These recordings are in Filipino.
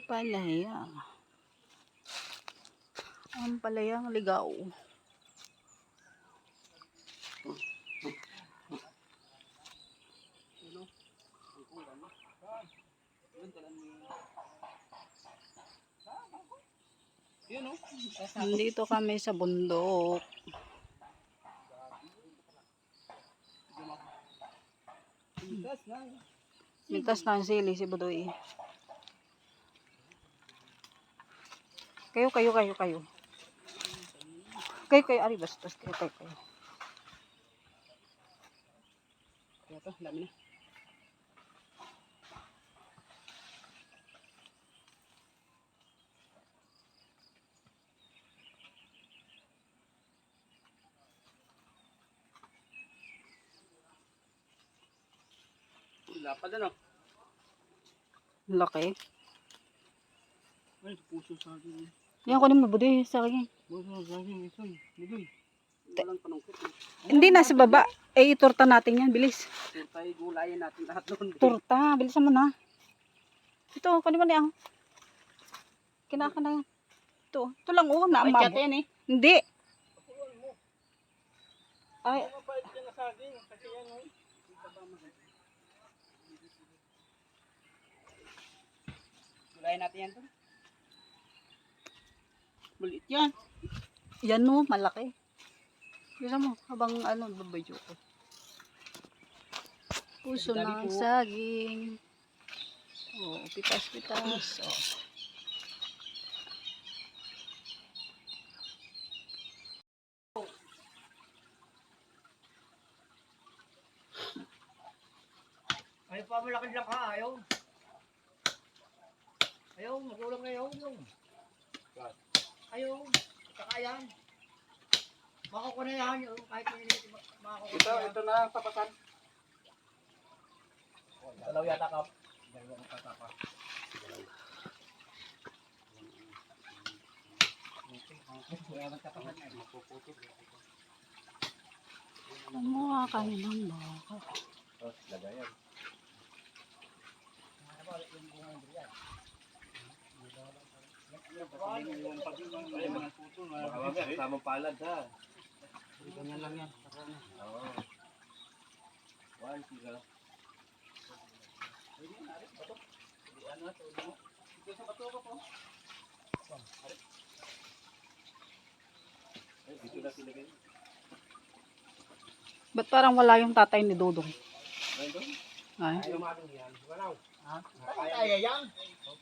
Palaya. Ang palayang ligaw. Nandito kami sa bundok. Mintas na ang sili si Budoy. Kayo. Kayo, ari bastos. Kayo. Ito, dami na. Lapad ano? Laki. Ay, puso sa akin. Yan ko naman, Budoy, sa akin. Puso sa akin, ito. Budoy. Walang panungkot. Hindi, nasa baba. Eh, iturta natin yan, bilis. Turta, gulayan natin lahat doon. Turta, bilisan mo na. Ito, kanima niya. Kinaka na yan. Ito lang, naamabot. Yan, eh. Hindi. Ay. Gulayan natin yan to. Maliit yan. Yan no, malaki. Bisa mo, habang babayo ko. Puso ng saging. Oh, pitas. Oh. Ayaw pa malaki lang ka, ayaw. Ayaw, magulang na ayaw. Ayaw, kakayan. Makako na yan, kahit makako na yan. Ito na ang tapatan. Dalaw yata ka. Dalawang tatapa. Kumuha kami ng baka. Lagayan. Tamang palad ha. Ganyan lang yan. Oo. One, tiga. Dito na silagay. Ba't parang wala yung tatay ni Dodong? Ay. Ayaw madong yan. Walaw. Ha? Kaya yan.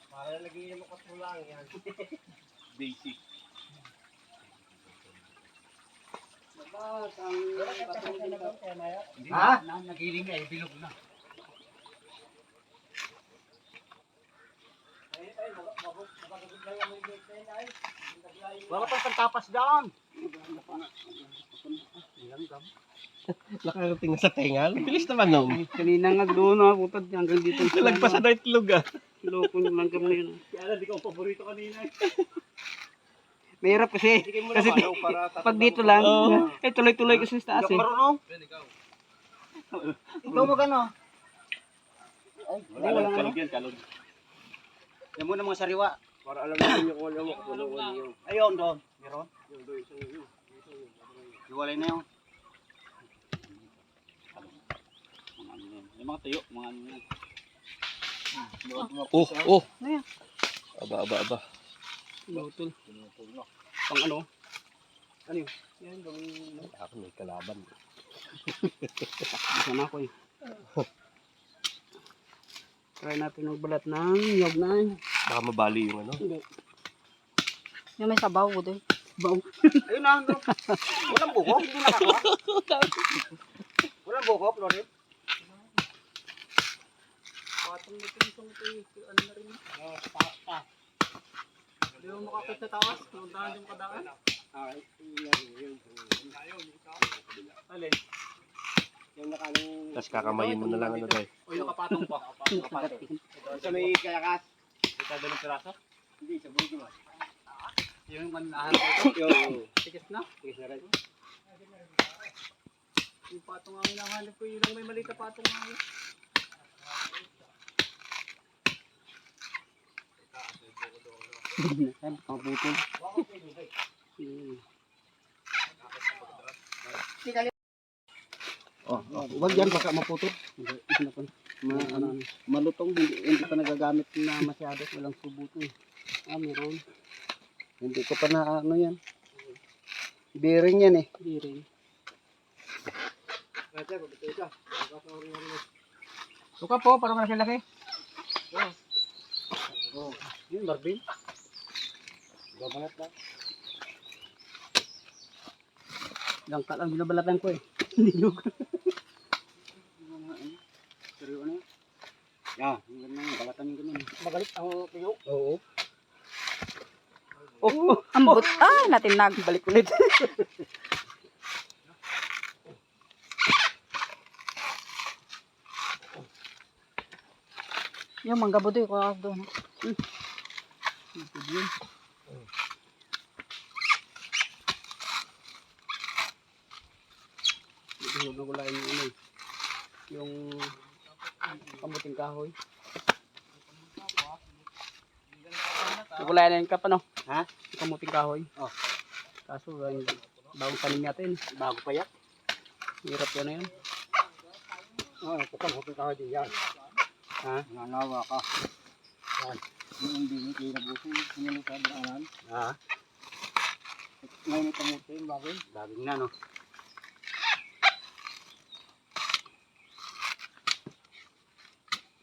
Para lagi yung makatulang yan. Basic. Ha? Nagiling nga eh, bilog na. Wala pang pantapas dyan. Nakarating na sa tenga. Bilis naman no. Kanina nga doon putad hanggang dito. Nalagpasan na itlog ah. Loko yung langgam na yun. Kaya di ko paborito kanina eh. Mahirap kasi. Kasi pag dito lang, tuloy-tuloy kasi sa taas eh. Marunong? Ikaw magano? Wala lang kalog yan, kalog. Yan muna mga sariwa. Para alam natin yung kung ano yung. Ayun doon. Meron? Iwalay na yun. Yung mga tuyo, mga ano yan. Ano yan? Aba. Lutol. Pang ano? Ano yun? Yan, gawin. Ako may kalaban. Bisa na ako eh. Try natin magbalat ng nyog na eh. Baka mabali yung ano. Hindi. Yung may sabaw ko din. Baw. Ayun na. Walang buko? Hindi nakakuha? Walang buko, Florin? Patong na pinsong ito eh. Ano na rin. Hindi mo makakit sa taas. Puntahan yung kadaan. Alin? Yung nakanong... Tapos kakamayin mo na lang ano guys. O yung nakapatong pa. Sa may kayakas. Ito dalawang piraso? Hindi, sa bugi mo. Yung manahan ko ito. Tikis na. Tigis na rin. Yung patong ang hinahanap ko. Yun lang may maliit na patong ang Kaputol. Oh, wag yan baka maputol. Malutong, hindi pa nagagamit na masyado. Walang subuto eh. Meron. Hindi ko pa na ano yan. Bearing yan eh. Bearing. Suka po, para malaki laki. Oh. Yun, Marvin. Babalat lang. Langka lang binabalatan ko eh. Hindi nyo. Pero ano? Ya, yung ganun, balatan yung ganun. Magalit ang tuyo? Oo. Oh, Ambot. Natinag. balik ulit. Yung mangga budoy ko doon. Yun. Ito nagulayan yung ano eh. Yung kamuting kahoy. Nagulayan na yung kap ano? Ha? Yung kamuting kahoy. Oh. Kaso bagong tanim natin. Bago pa yan? Hirap yan na yun. Ito kamuting kahoy din yan. Ha? Nanawa ka. Yan. Yung hindi nyo kinabuso. Sinalo sa daanan. Ha? Ngayon ito mo yung bagay. Bagay na no.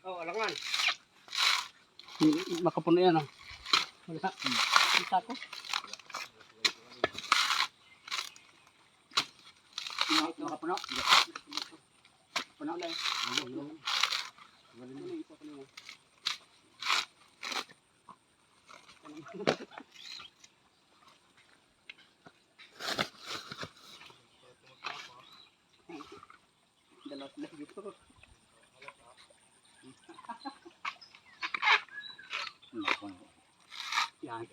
Oh, alangan. Makapuno yan oh. Wala. Kita ko. Makapuno? Puno lang. Dalas lang dito. Yan.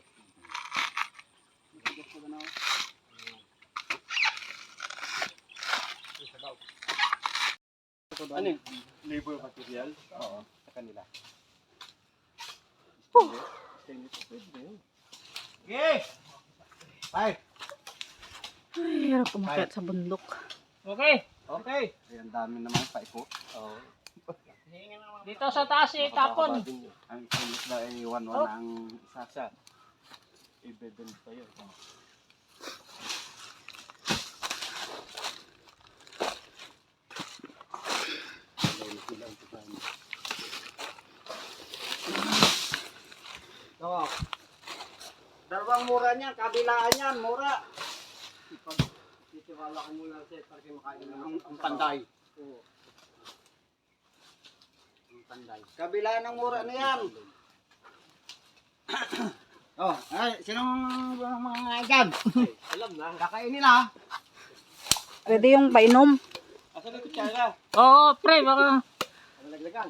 Ano yung labor material? Oo, sa kanila. Okay! Bye! Ay, hirap kumakyat sa bundok. Okay! Okay! Ay, ang dami naman paiko. Oo. Dito sa taas tapon. Ang kulit na ay 1-1 ang isa. Evident pa yun. So, dalawang mura niya, kabilaan niyan, mura. Titiwala ko muna sa para makain ng panday. Oo. Panday. Kabilaan ng mura na yan. Oh, ay, sinong mga dyan? Alam na. Kakainin na. Pwede yung painom. Asan ito tsara? Oo, pre, baka. Laglagan.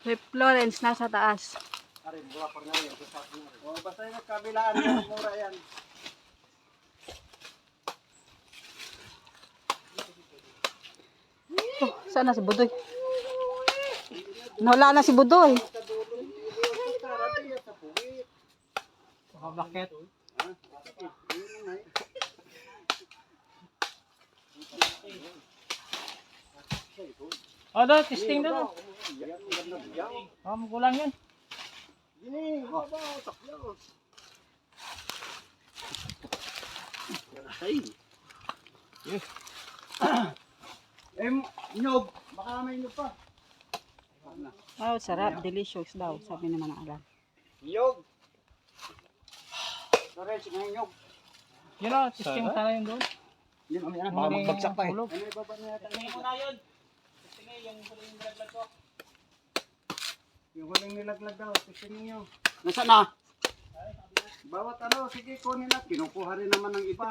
Kay Florence nasa taas. Arin, mura pa na rin. Oh, basta yung kabilaan yan, mura yan. Sana si Budoy? Nawala na si Budoy. Bakit? Doon, testing doon. Magulang yun. Nyog. Baka may nyog pa. Oh, sarap. Delicious daw. Sabi naman ng alam. Nyog. Sorry, may nyog. Yun o, testing sana yun doon. Yun, baka magbagsak pa eh. Hulog. Ano yung baba niya? Testing mo na yun. Testing yung huling nilaglag ko. Yung huling nilaglag daw, testing niyo. Nasaan na? Bawat ano, sige kunin na. Kinukuha rin naman ng iba.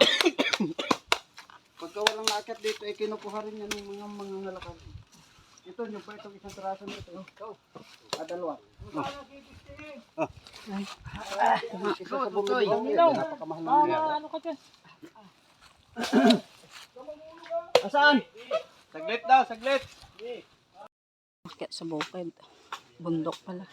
Pagka walang naakyat dito, eh kinukuha rin yan ng mga ngalakad. Ito, yung pa itong isang teraso nito. Dalawa. Isa sa bumili. Napakamahal na niya. Ano ka dyan? Saan? Saglit daw, saglit. Kaya sa bukid. Bundok pala.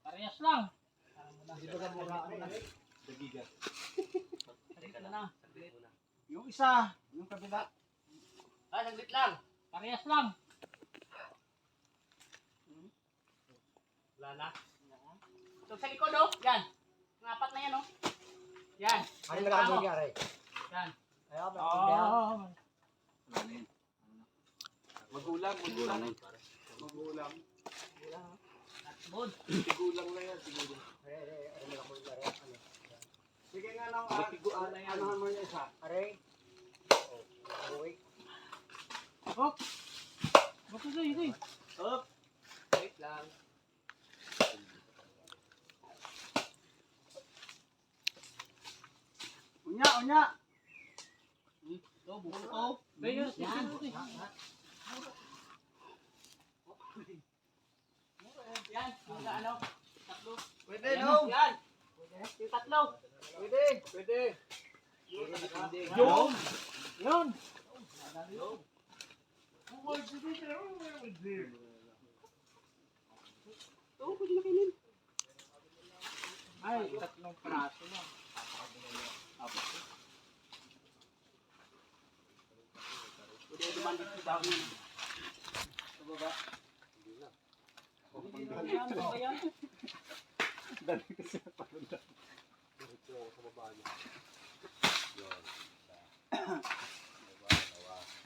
Parehas lang. Yung isa, yung kabila. Saglit lang. Parehas lang. Wala na. Ito sa likod, oh. Yan. Ang apat na yan, oh. Yan. Ano na lang nangyari? Yan. Oh. Magulang. Bud. Magulang na yan. Sige nga lang, ano mo yung isa? Aray. Hop. Bakit sa'yo, ito, Up. Wait lang. Unya. Ito, buko to. Yan. Yan. Yung ano. Tatlo. Pwede, Yan, no? Yan. Yung tatlo. Pwede. Yun. Yun. Ito, pwede na kainin. Ay, tatlong praso lang. Pwede naman dito sa akin. Sa baba.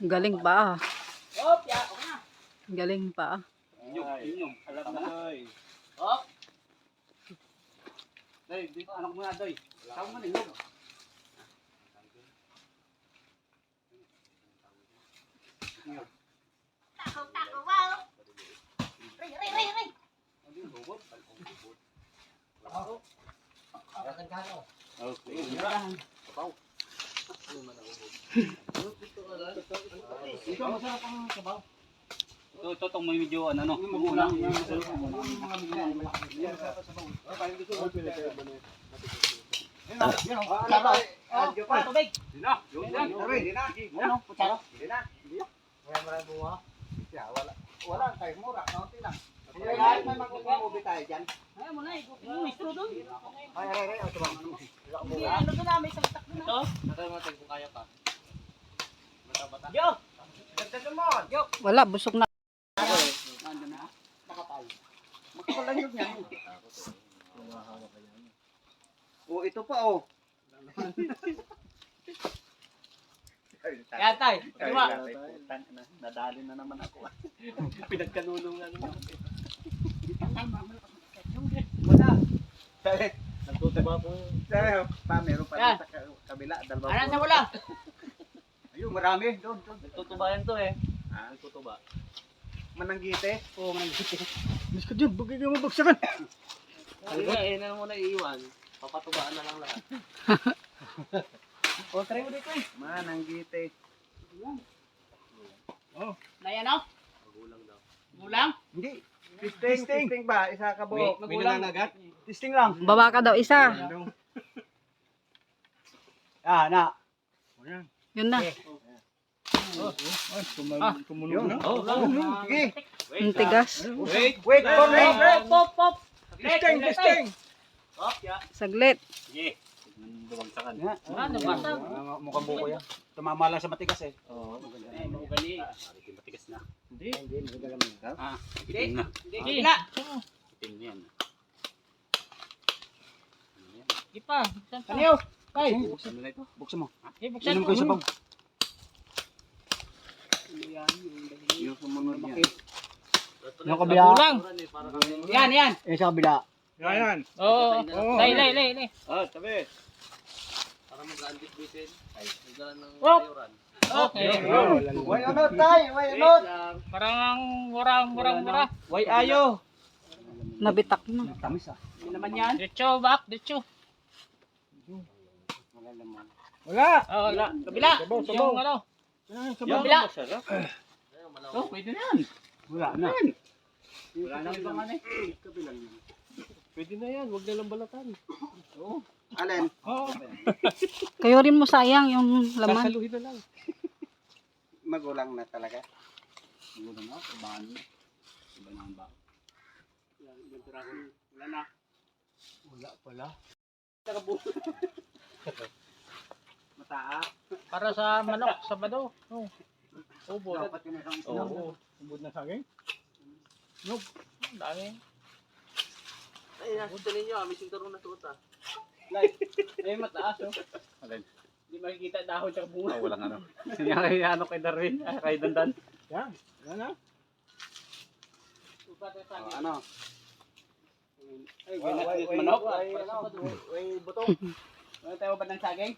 Galing pa ah. Hop, ya, okay na. Galing pa ah. Inyong. Alam na, Doy. Hop. Doy, dito, anak mo na, Doy. Tawag mo na, inyong. Tako, wow. Ray. Ito, masarap ang sabaw. Ito, itong may medyo, ano, magulang. Tubig. Ano? Kutsara? Wala, tayo mura. Kaunti lang. May magkukubi tayo dyan. Ayaw mo na, yung mistro doon. Ay, ito ba? Hindi, ano doon na, may saltak doon. Ito? Yo! Dagdagan mo. Yo. Wala, busog na. Nandun na. Nakapal. Magkakalanyog niya. Oh, ito pa oh. Yan tayo. Diba? Nadali na naman ako. Pinagkanulungan naman. Wala. Nagtutuba po. Meron pa Yan. sa kabila. Dalawa Ano po. na wala? Ayun, marami. Doon. Nagtutuba yan to eh. Nagtutuba. Mananggite. Oo, managkiti. Mas ka dyan, bagay ka mabagsakan. Ayun na muna iiwan. Papatubaan na lang lahat. O, try mo dito eh. Mananggite. Na yan o? Magulang daw. Gulang? Hindi. Testing ba? Isa ka bo. Magulang. Testing lang. Baba ka daw isa. Na. Yun na. Yun. Sige. Ang tigas. Wait for me. Pop. Testing. Hop, ya. Saglit. Sige. Bumagsakan. Ano ba? Mukhang buko yan. Tumama lang sa matigas eh. Oo. Eh, magali. Matigas na. Hindi, magalam yan. Itim na. Hindi na. Itim na yan. Di pa. Buksan pa. Ano? Tay. Buksan mo na ito. Buksan mo. Buksan Inom mo. ko yung sabaw. Yung sumunod yan. Yung Magulang. Parang Yan. sa kabila. Oo. Lay. tabi. Para mag-andit bitin. Ay, nagdala ng Hop. sayuran. Okay. Way unod tay. Way unod. Parang mura. Way ayo. Nabitak na. Tamis ah. Hindi naman yan. Diretso, back. Wala. Oh, wala. Kabila. Yung ano. Kabila. Masarap. Oh, pwede na yan. Wala na. Wala nang ibang ano eh. Kabilang yan. Pwede na yan. Huwag na lang balatan. Alin? Oo. Kayo rin mo sayang yung laman. Sasaluhin na lang. magulang na talaga. Magulang na, ibahan na. Iba na ang baka. Yan, yung piraso. Wala na. Wala pala. Mataas. Para sa manok, sa bado. Oh. Ubod. Dapat yun ang isang Oo. Ubod na saging. Nope. Ang dami. Ay, nasa ninyo, may sinturong natuta. Eh, mataas oh. Alin? Hindi makikita dahon sa bunga. Oh, walang ano. Kay ano kay Darwin, kay Dandan. Yan. Yan ah. Ano? Ay, Wala, ganat way, this manok. way, ano, way, butong. Wala tayo ba ng saging?